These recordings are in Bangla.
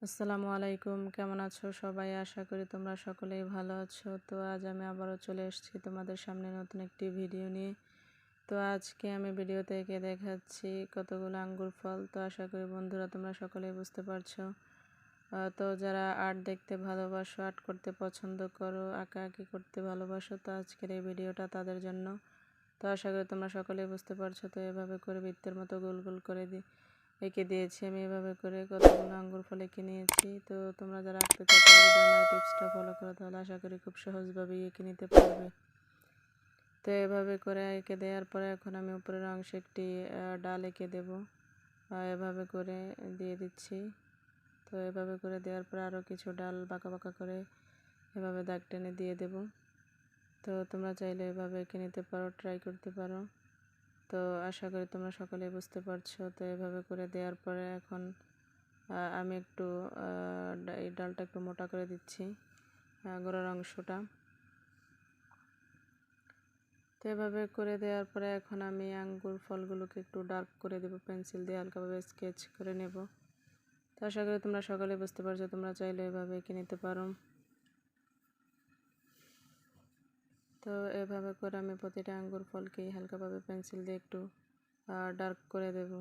আসসালামু আলাইকুম, কেমন আছো সবাই? আশা করি তোমরা সকলেই ভালো আছো। তো আজ আমি আবারও চলে এসেছি তোমাদের সামনে নতুন একটি ভিডিও নিয়ে। তো আজকে আমি ভিডিওতে এঁকে দেখাচ্ছি কতগুলো আঙ্গুর ফল। তো আশা করি বন্ধুরা তোমরা সকলেই বুঝতে পারছো। তো যারা আর্ট দেখতে ভালোবাসো, আর্ট করতে পছন্দ করো, আঁকাআঁকি করতে ভালোবাসো, তো আজকের এই ভিডিওটা তাদের জন্য। তো আশা করি তোমরা সকলেই বুঝতে পারছো। তো এভাবে করে বৃত্তের মতো গোল গোল করে এঁকে দিয়েছি আমি। এভাবে করে কতগুলো আঙ্গুর ফল এঁকে নিয়েছি। তো তোমরা যারা আঁকতে চাও তারা যদি আমার টিপসটা ফলো করো তাহলে আশা করি খুব সহজভাবেই এঁকে নিতে পারবে। তো এভাবে করে এঁকে দেওয়ার পরে এখন আমি উপরের অংশে একটি ডাল এঁকে দেব। এভাবে করে দিয়ে দিচ্ছি। তো এভাবে করে দেওয়ার পরে আরও কিছু ডাল বাঁকা বাঁকা করে এভাবে দাগ টেনে দিয়ে দেব। তো তোমরা চাইলে এভাবে এঁকে নিতে পারো, ট্রাই করতে পারো। তো আশা করি তোমরা সকলেই বুঝতে পারছো। তো এভাবে করে দেওয়ার পরে এখন আমি একটু এই ডালটা একটু মোটা করে দিচ্ছি, গোড়ার অংশটা। তো এভাবে করে দেওয়ার পরে এখন আমি আঙ্গুর ফলগুলোকে একটু ডার্ক করে দেবো, পেন্সিল দিয়ে হালকাভাবে স্কেচ করে নেব। তো আশা করি তোমরা সকলে বুঝতে পারছো। তোমরা চাইলে এভাবে এঁকে নিতে পারো। তো এভাবে করে আমি প্রতিটা আঙ্গুর ফলকেই হালকাভাবে পেন্সিল দিয়ে একটু ডার্ক করে দেব।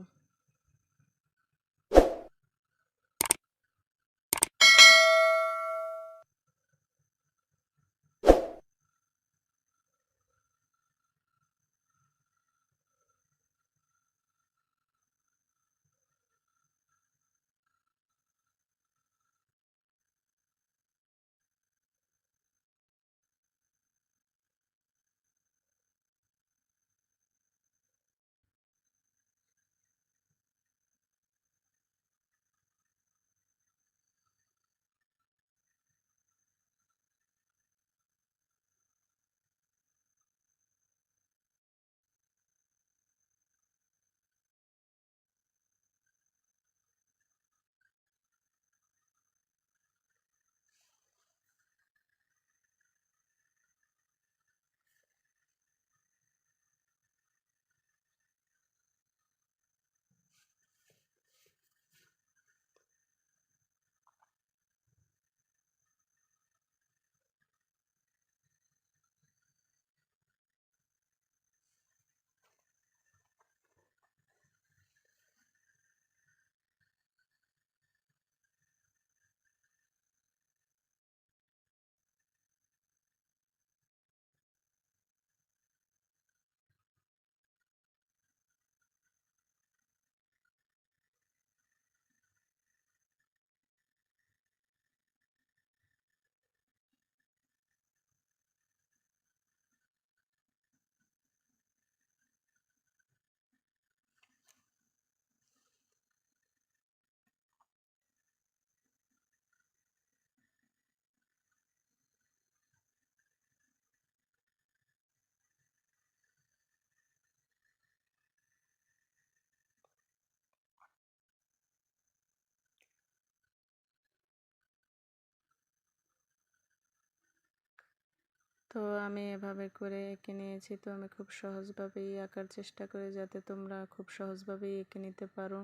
তো আমি এভাবে করে এঁকে নিয়েছি। তো আমি খুব সহজভাবেই আঁকার চেষ্টা করি যাতে তোমরা খুব সহজভাবেই এঁকে নিতে পারো।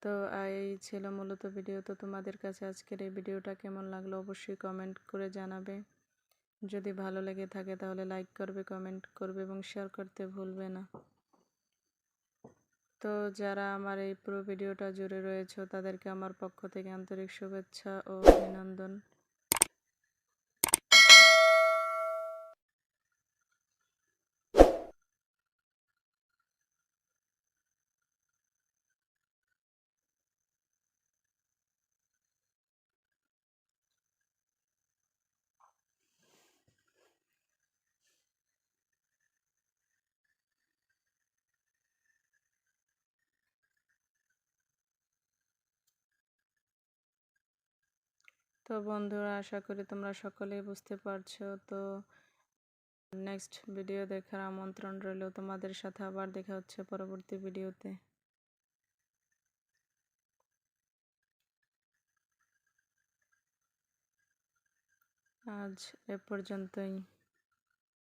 তো এই ছিল মূলত ভিডিও। তো তোমাদের কাছে আজকের এই ভিডিওটা কেমন লাগলো অবশ্যই কমেন্ট করে জানাবে। যদি ভালো লেগে থাকে তাহলে লাইক করবে, কমেন্ট করবে এবং শেয়ার করতে ভুলবে না। তো যারা আমার এই পুরো ভিডিওটা জুড়ে রয়েছে তাদেরকে আমার পক্ষ থেকে আন্তরিক শুভেচ্ছা ও অভিনন্দন। তো বন্ধুরা আশা করি তোমরা সকলেই বুঝতে পারছো। তো নেক্সট ভিডিও দেখার আমন্ত্রণ রইল। তোমাদের সাথে আবার দেখা হচ্ছে পরবর্তী ভিডিওতে। আজ এ পর্যন্তই।